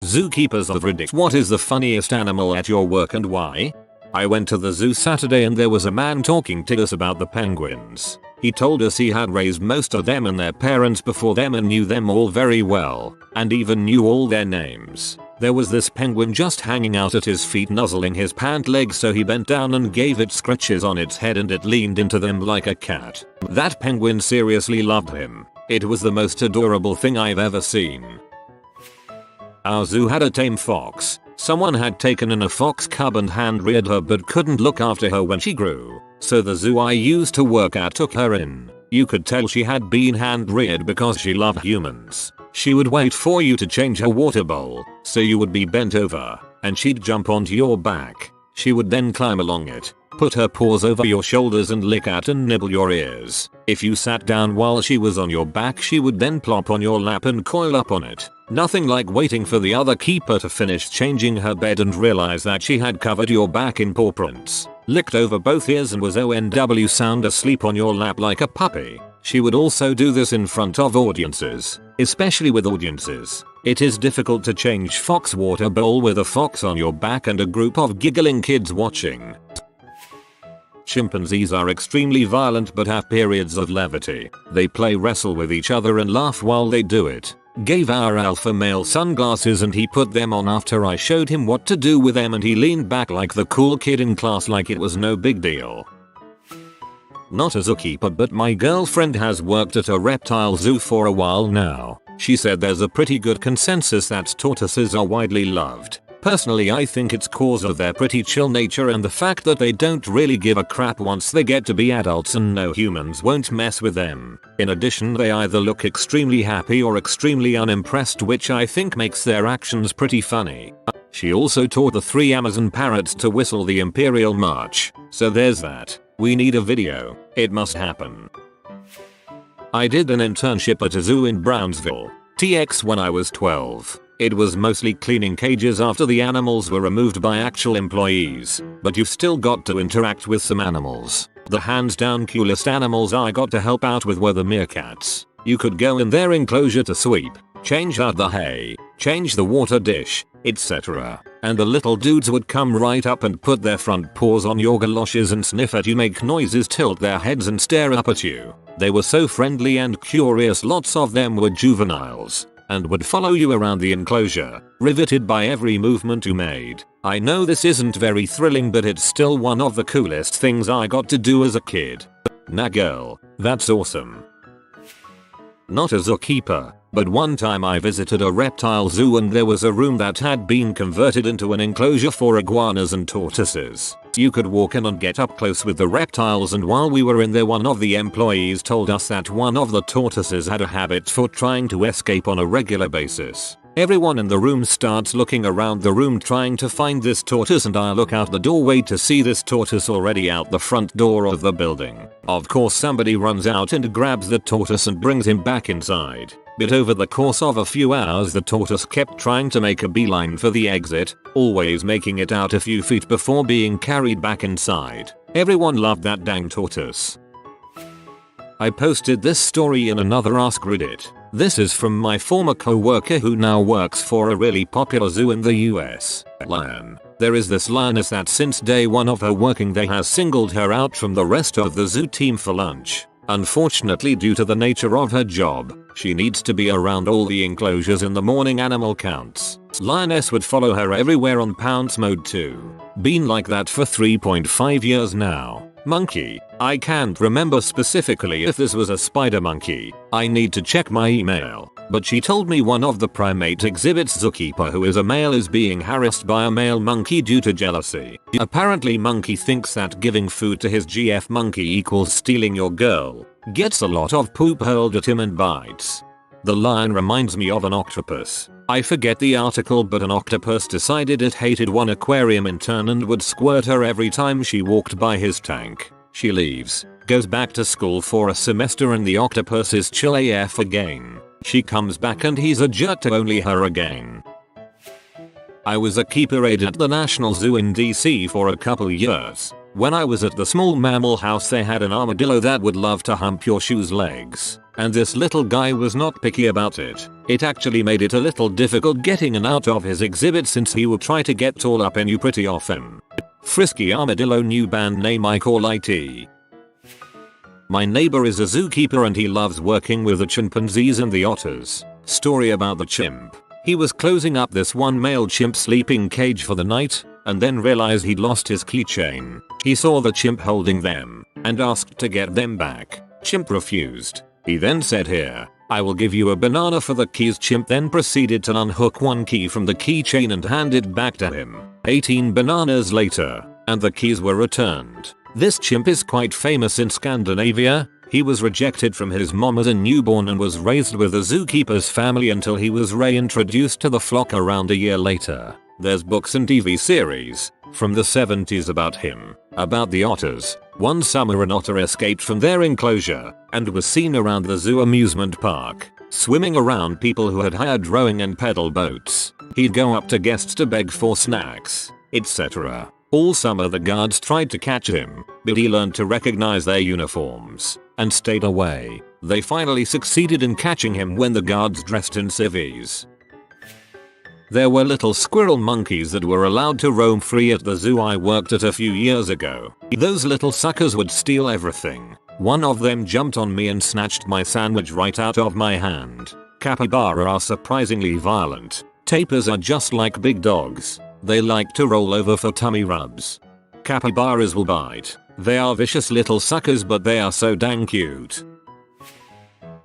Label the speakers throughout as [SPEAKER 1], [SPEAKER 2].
[SPEAKER 1] Zookeepers of Reddit. What is the funniest animal at your work and why? I went to the zoo Saturday and there was a man talking to us about the penguins. He told us he had raised most of them and their parents before them and knew them all very well, and even knew all their names. There was this penguin just hanging out at his feet nuzzling his pant legs, so he bent down and gave it scratches on its head and it leaned into them like a cat. That penguin seriously loved him. It was the most adorable thing I've ever seen. Our zoo had a tame fox. Someone had taken in a fox cub and hand reared her but couldn't look after her when she grew. So the zoo I used to work at took her in. You could tell she had been hand reared because she loved humans. She would wait for you to change her water bowl, so you would be bent over, and she'd jump onto your back. She would then climb along it, put her paws over your shoulders and lick at and nibble your ears. If you sat down while she was on your back, she would then plop on your lap and coil up on it. Nothing like waiting for the other keeper to finish changing her bed and realize that she had covered your back in paw prints, licked over both ears and was ONW sound asleep on your lap like a puppy. She would also do this in front of audiences, especially with audiences. It is difficult to change fox water bowl with a fox on your back and a group of giggling kids watching. Chimpanzees are extremely violent but have periods of levity. They play wrestle with each other and laugh while they do it. Gave our alpha male sunglasses and he put them on after I showed him what to do with them and he leaned back like the cool kid in class like it was no big deal. Not a zookeeper, but my girlfriend has worked at a reptile zoo for a while now. She said there's a pretty good consensus that tortoises are widely loved. Personally, I think it's cause of their pretty chill nature and the fact that they don't really give a crap once they get to be adults and no humans won't mess with them. In addition, they either look extremely happy or extremely unimpressed, which I think makes their actions pretty funny. She also taught the 3 Amazon parrots to whistle the Imperial March, so there's that. We need a video. It must happen. I did an internship at a zoo in Brownsville, TX when I was 12. It was mostly cleaning cages after the animals were removed by actual employees, but you've still got to interact with some animals. The hands down coolest animals I got to help out with were the meerkats. You could go in their enclosure to sweep, change out the hay, change the water dish, etc. And the little dudes would come right up and put their front paws on your galoshes and sniff at you, make noises, tilt their heads and stare up at you. They were so friendly and curious. Lots of them were juveniles and would follow you around the enclosure, riveted by every movement you made. I know this isn't very thrilling, but it's still one of the coolest things I got to do as a kid. Nah girl, that's awesome. Not a zookeeper, but one time I visited a reptile zoo and there was a room that had been converted into an enclosure for iguanas and tortoises. You could walk in and get up close with the reptiles, and while we were in there, one of the employees told us that one of the tortoises had a habit for trying to escape on a regular basis. Everyone in the room starts looking around the room trying to find this tortoise, and I look out the doorway to see this tortoise already out the front door of the building. Of course, somebody runs out and grabs the tortoise and brings him back inside. But over the course of a few hours, the tortoise kept trying to make a beeline for the exit, always making it out a few feet before being carried back inside. Everyone loved that dang tortoise. I posted this story in another AskReddit. This is from my former co-worker who now works for a really popular zoo in the US. Lion. There is this lioness that since day one of her working there has singled her out from the rest of the zoo team for lunch. Unfortunately, due to the nature of her job, she needs to be around all the enclosures in the morning animal counts. Lioness would follow her everywhere on pounce mode too. Been like that for 3.5 years now. Monkey. I can't remember specifically if this was a spider monkey. I need to check my email. But she told me one of the primate exhibits zookeeper who is a male is being harassed by a male monkey due to jealousy. Apparently monkey thinks that giving food to his GF monkey equals stealing your girl. Gets a lot of poop hurled at him and bites. The lion reminds me of an octopus. I forget the article, but an octopus decided it hated one aquarium intern and would squirt her every time she walked by his tank. She leaves, goes back to school for a semester, and the octopus is chill AF again. She comes back and he's a jerk to only her again. I was a keeper aide at the National Zoo in DC for a couple years. When I was at the small mammal house they had an armadillo that would love to hump your shoes legs. And this little guy was not picky about it. It actually made it a little difficult getting in out of his exhibit since he would try to get all up in you pretty often. Frisky armadillo, new band name I call IT. My neighbor is a zookeeper and he loves working with the chimpanzees and the otters. Story about the chimp. He was closing up this one male chimp sleeping cage for the night and then realized he'd lost his keychain. He saw the chimp holding them and asked to get them back. Chimp refused. He then said, "Here, I will give you a banana for the keys." Chimp then proceeded to unhook one key from the keychain and hand it back to him. 18 bananas later, and the keys were returned. This chimp is quite famous in Scandinavia. He was rejected from his mom as a newborn and was raised with the zookeeper's family until he was reintroduced to the flock around a year later. There's books and TV series from the 70s about him. About the otters. One summer an otter escaped from their enclosure and was seen around the zoo amusement park, swimming around people who had hired rowing and pedal boats. He'd go up to guests to beg for snacks, etc. All summer the guards tried to catch him, but he learned to recognize their uniforms and stayed away. They finally succeeded in catching him when the guards dressed in civvies. There were little squirrel monkeys that were allowed to roam free at the zoo I worked at a few years ago. Those little suckers would steal everything. One of them jumped on me and snatched my sandwich right out of my hand. Capybaras are surprisingly violent. Tapirs are just like big dogs. They like to roll over for tummy rubs. Capybaras will bite. They are vicious little suckers, but they are so dang cute.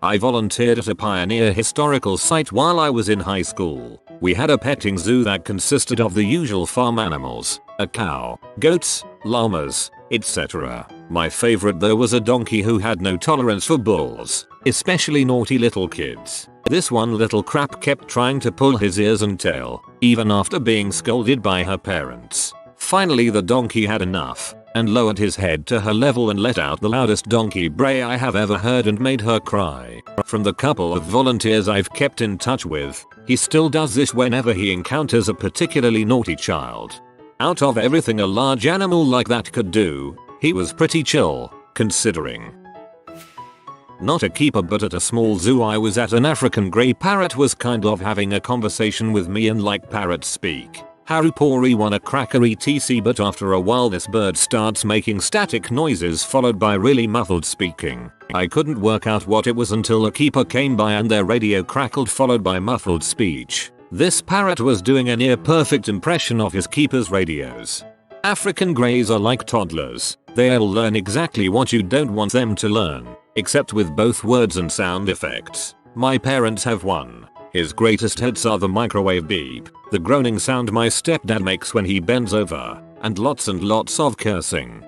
[SPEAKER 1] I volunteered at a pioneer historical site while I was in high school. We had a petting zoo that consisted of the usual farm animals, a cow, goats, llamas, etc. My favorite though was a donkey who had no tolerance for bulls, especially naughty little kids. This one little crap kept trying to pull his ears and tail, even after being scolded by her parents. Finally the donkey had enough and lowered his head to her level and let out the loudest donkey bray I have ever heard and made her cry. From the couple of volunteers I've kept in touch with, he still does this whenever he encounters a particularly naughty child. Out of everything a large animal like that could do, he was pretty chill, considering. Not a keeper, but at a small zoo I was at, an African grey parrot was kind of having a conversation with me, and like parrots speak, Harupori won a cracker etc, but after a while this bird starts making static noises followed by really muffled speaking. I couldn't work out what it was until a keeper came by and their radio crackled followed by muffled speech. This parrot was doing a near perfect impression of his keeper's radios. African greys are like toddlers. They'll learn exactly what you don't want them to learn, except with both words and sound effects. My parents have one. His greatest hits are the microwave beep, the groaning sound my stepdad makes when he bends over, and lots of cursing.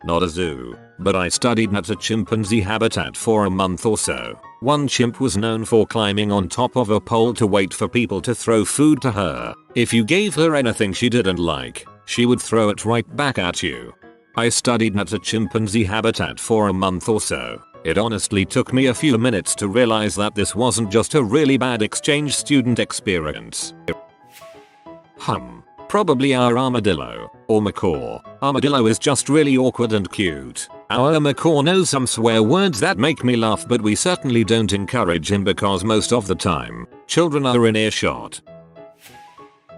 [SPEAKER 1] Not a zoo, but I studied at a chimpanzee habitat for a month or so. One chimp was known for climbing on top of a pole to wait for people to throw food to her. If you gave her anything she didn't like, she would throw it right back at you. I studied at a chimpanzee habitat for a month or so. It honestly took me a few minutes to realize that this wasn't just a really bad exchange student experience. Probably our armadillo, or macaw. Armadillo is just really awkward and cute. Our macaw knows some swear words that make me laugh, but we certainly don't encourage him because most of the time, children are in earshot.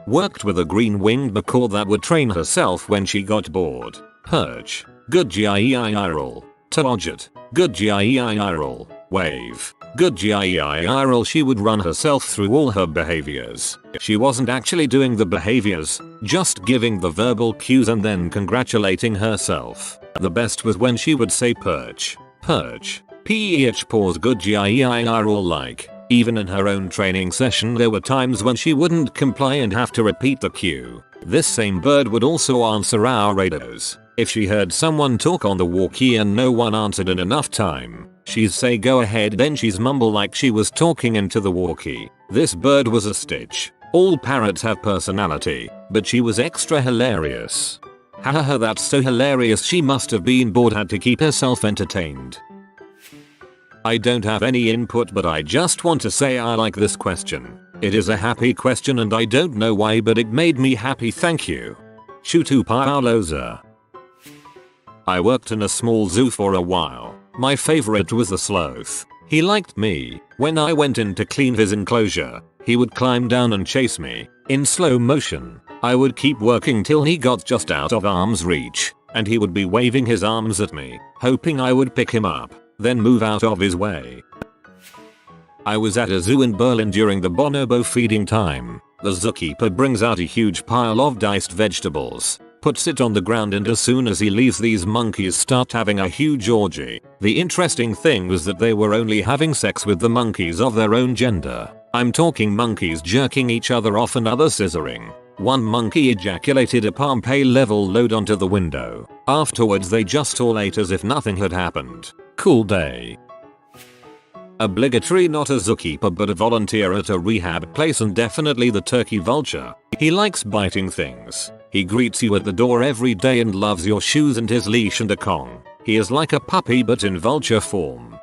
[SPEAKER 1] Worked with a green-winged macaw that would train herself when she got bored. Perch. Good gieiral. Target. Good gieiral. Wave. Good gieiral. She would run herself through all her behaviors. She wasn't actually doing the behaviors, just giving the verbal cues and then congratulating herself. The best was when she would say perch. Perch. Ph pause good gieiral like. Even in her own training session there were times when she wouldn't comply and have to repeat the cue. This same bird would also answer our radios. If she heard someone talk on the walkie and no one answered in enough time, she'd say go ahead, then she'd mumble like she was talking into the walkie. This bird was a stitch. All parrots have personality, but she was extra hilarious. Hahaha, that's so hilarious. She must have been bored, had to keep herself entertained. I don't have any input, but I just want to say I like this question. It is a happy question and I don't know why, but it made me happy. Thank you. Chutu Paoloza. I worked in a small zoo for a while. My favorite was the sloth. He liked me. When I went in to clean his enclosure, he would climb down and chase me. In slow motion. I would keep working till he got just out of arm's reach, and he would be waving his arms at me, hoping I would pick him up, then move out of his way. I was at a zoo in Berlin during the Bonobo feeding time. The zookeeper brings out a huge pile of diced vegetables, puts it on the ground, and as soon as he leaves, these monkeys start having a huge orgy. The interesting thing was that they were only having sex with the monkeys of their own gender. I'm talking monkeys jerking each other off and other scissoring. One monkey ejaculated a Pompeii level load onto the window. Afterwards they just all ate as if nothing had happened. Cool day. Obligatory not a zookeeper but a volunteer at a rehab place, and definitely the turkey vulture. He likes biting things. He greets you at the door every day and loves your shoes and his leash and a Kong. He is like a puppy but in vulture form.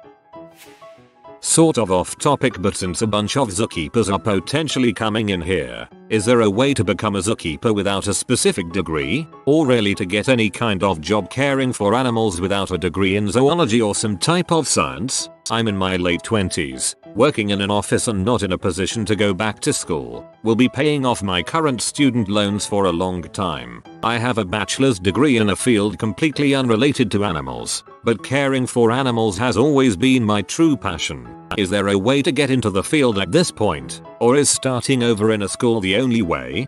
[SPEAKER 1] Sort of off topic, but since a bunch of zookeepers are potentially coming in here, is there a way to become a zookeeper without a specific degree? Or really to get any kind of job caring for animals without a degree in zoology or some type of science? I'm in my late 20s, working in an office and not in a position to go back to school. Will be paying off my current student loans for a long time. I have a bachelor's degree in a field completely unrelated to animals, but caring for animals has always been my true passion. Is there a way to get into the field at this point, or is starting over in a school the only way?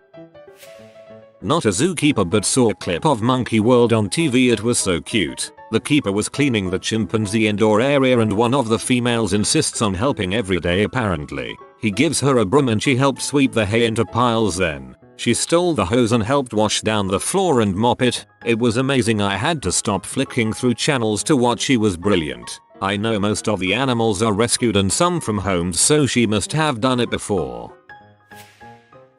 [SPEAKER 1] Not a zookeeper but saw a clip of Monkey World on TV. It was so cute. The keeper was cleaning the chimpanzee indoor area and one of the females insists on helping every day apparently. He gives her a broom and she helped sweep the hay into piles, then she stole the hose and helped wash down the floor and mop it. It was amazing. I had to stop flicking through channels to watch. She was brilliant. I know most of the animals are rescued and some from homes, so she must have done it before.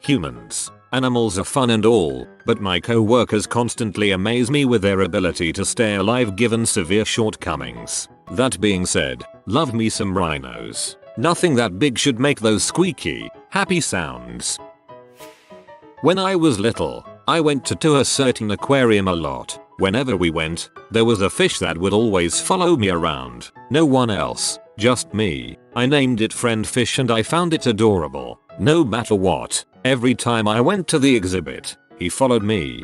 [SPEAKER 1] Humans. Animals are fun and all, but my co-workers constantly amaze me with their ability to stay alive given severe shortcomings. That being said, love me some rhinos. Nothing that big should make those squeaky, happy sounds. When I was little, I went to a certain aquarium a lot. Whenever we went, there was a fish that would always follow me around. No one else, just me. I named it Friend Fish and I found it adorable. No matter what, every time I went to the exhibit, he followed me.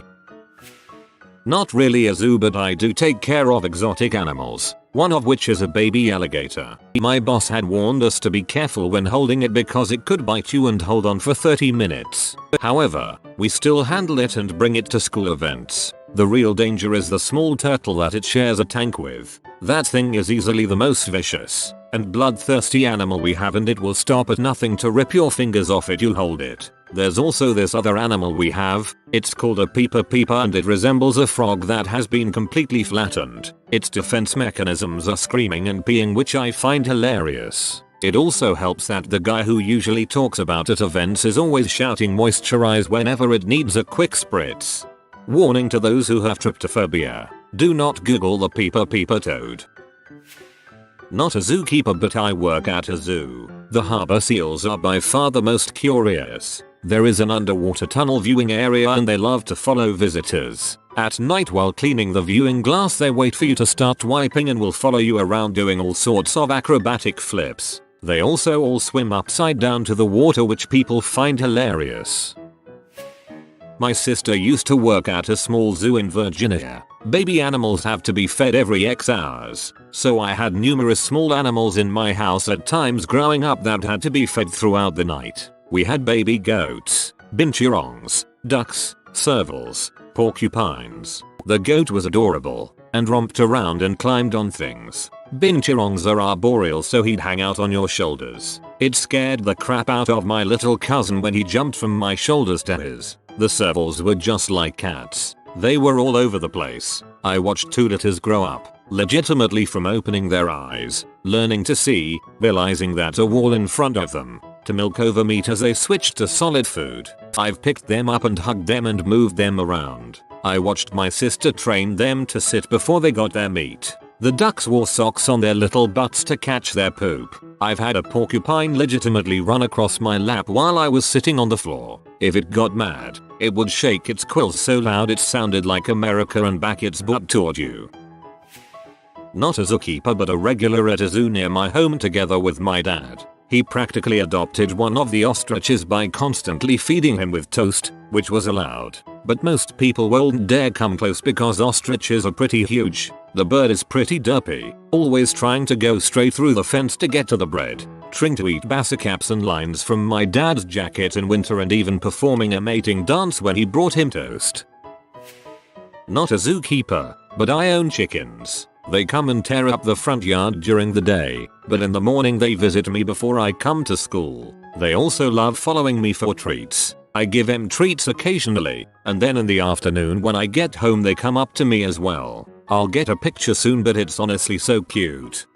[SPEAKER 1] Not really a zoo, but I do take care of exotic animals, one of which is a baby alligator. My boss had warned us to be careful when holding it because it could bite you and hold on for 30 minutes. However, we still handle it and bring it to school events. The real danger is the small turtle that it shares a tank with. That thing is easily the most vicious and bloodthirsty animal we have, and it will stop at nothing to rip your fingers off if you hold it. There's also this other animal we have. It's called a peeper and it resembles a frog that has been completely flattened. Its defense mechanisms are screaming and peeing, which I find hilarious. It also helps that the guy who usually talks about at events is always shouting moisturize whenever it needs a quick spritz. Warning to those who have tryptophobia. Do not Google the peeper toad. Not a zookeeper, but I work at a zoo. The harbor seals are by far the most curious. There is an underwater tunnel viewing area and they love to follow visitors. At night while cleaning the viewing glass, they wait for you to start wiping and will follow you around doing all sorts of acrobatic flips. They also all swim upside down to the water, which people find hilarious. My sister used to work at a small zoo in Virginia. Baby animals have to be fed every X hours, so I had numerous small animals in my house at times growing up that had to be fed throughout the night. We had baby goats, binturongs, ducks, servals, porcupines. The goat was adorable and romped around and climbed on things. Binturongs are arboreal, so he'd hang out on your shoulders. It scared the crap out of my little cousin when he jumped from my shoulders to his. The servals were just like cats. They were all over the place. I watched 2 litters grow up, legitimately from opening their eyes, learning to see, realizing that a wall in front of them, to milk over meat as they switched to solid food. I've picked them up and hugged them and moved them around. I watched my sister train them to sit before they got their meat. The ducks wore socks on their little butts to catch their poop. I've had a porcupine legitimately run across my lap while I was sitting on the floor. If it got mad, it would shake its quills so loud it sounded like America and back its butt toward you. Not a zookeeper but a regular at a zoo near my home together with my dad. He practically adopted one of the ostriches by constantly feeding him with toast, which was allowed. But most people won't dare come close because ostriches are pretty huge. The bird is pretty derpy, always trying to go straight through the fence to get to the bread, trying to eat bassacaps and lines from my dad's jacket in winter and even performing a mating dance when he brought him toast. Not a zookeeper, but I own chickens. They come and tear up the front yard during the day, but in the morning they visit me before I come to school. They also love following me for treats. I give them treats occasionally, and then in the afternoon when I get home they come up to me as well. I'll get a picture soon but it's honestly so cute.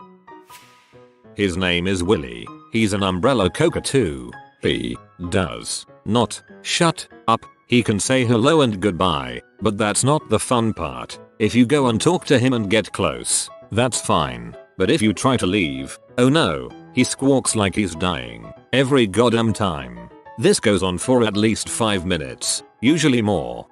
[SPEAKER 1] His name is Willy. He's an umbrella cockatoo. He does not shut up. He can say hello and goodbye, but that's not the fun part. If you go and talk to him and get close, that's fine. But if you try to leave, oh no, he squawks like he's dying every goddamn time. This goes on for at least 5 minutes, usually more.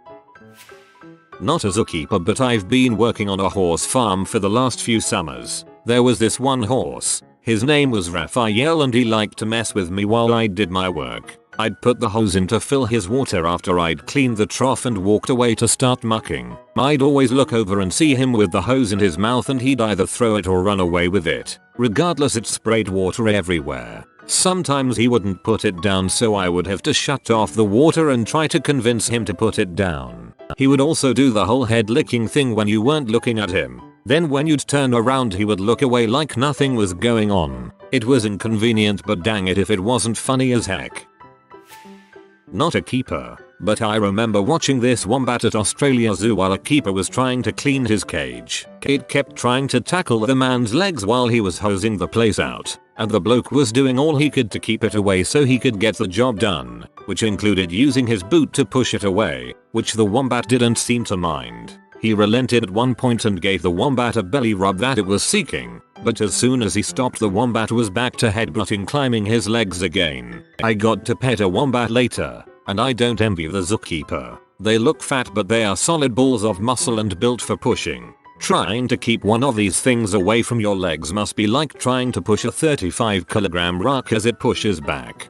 [SPEAKER 1] Not a zookeeper but I've been working on a horse farm for the last few summers. There was this one horse. His name was Raphael and he liked to mess with me while I did my work. I'd put the hose in to fill his water after I'd cleaned the trough and walked away to start mucking. I'd always look over and see him with the hose in his mouth and he'd either throw it or run away with it. Regardless, it sprayed water everywhere. Sometimes he wouldn't put it down so I would have to shut off the water and try to convince him to put it down. He would also do the whole head licking thing when you weren't looking at him. Then when you'd turn around he would look away like nothing was going on. It was inconvenient but dang it if it wasn't funny as heck. Not a keeper, but I remember watching this wombat at Australia Zoo while a keeper was trying to clean his cage. It kept trying to tackle the man's legs while he was hosing the place out, and the bloke was doing all he could to keep it away so he could get the job done, which included using his boot to push it away, which the wombat didn't seem to mind. He relented at one point and gave the wombat a belly rub that it was seeking, but as soon as he stopped the wombat was back to headbutting climbing his legs again. I got to pet a wombat later, and I don't envy the zookeeper. They look fat but they are solid balls of muscle and built for pushing. Trying to keep one of these things away from your legs must be like trying to push a 35-kilogram rock as it pushes back.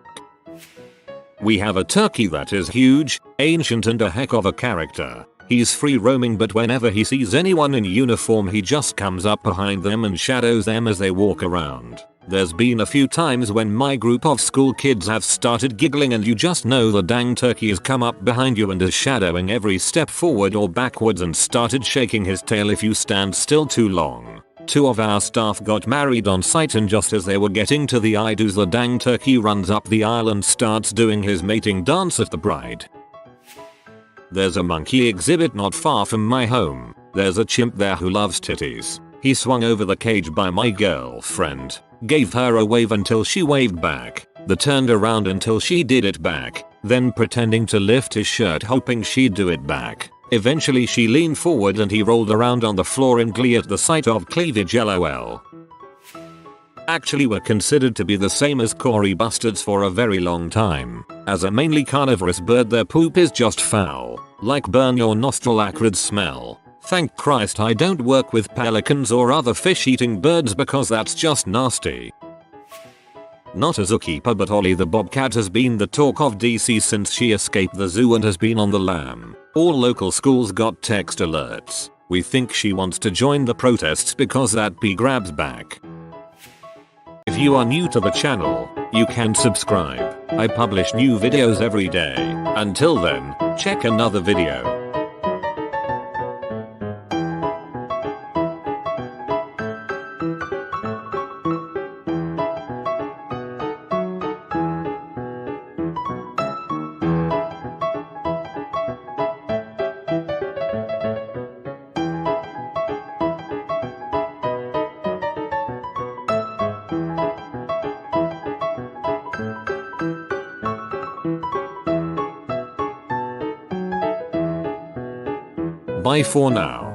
[SPEAKER 1] We have a turkey that is huge, ancient and a heck of a character. He's free roaming but whenever he sees anyone in uniform he just comes up behind them and shadows them as they walk around. There's been a few times when my group of school kids have started giggling and you just know the dang turkey has come up behind you and is shadowing every step forward or backwards and started shaking his tail if you stand still too long. 2 of our staff got married on site and just as they were getting to the I-dos the dang turkey runs up the aisle and starts doing his mating dance at the bride. There's a monkey exhibit not far from my home. There's a chimp there who loves titties. He swung over the cage by my girlfriend, gave her a wave until she waved back, then turned around until she did it back, then pretending to lift his shirt hoping she'd do it back. Eventually she leaned forward and he rolled around on the floor in glee at the sight of cleavage lol. Actually were considered to be the same as Cory bustards for a very long time. As a mainly carnivorous bird their poop is just foul, like burn your nostril acrid smell. Thank Christ I don't work with pelicans or other fish-eating birds because that's just nasty. Not a zookeeper but Ollie the bobcat has been the talk of DC since she escaped the zoo and has been on the lam. All local schools got text alerts. We think she wants to join the protests because that pea grabs back. If you are new to the channel, you can subscribe. I publish new videos every day. Until then, check another video. Bye for now.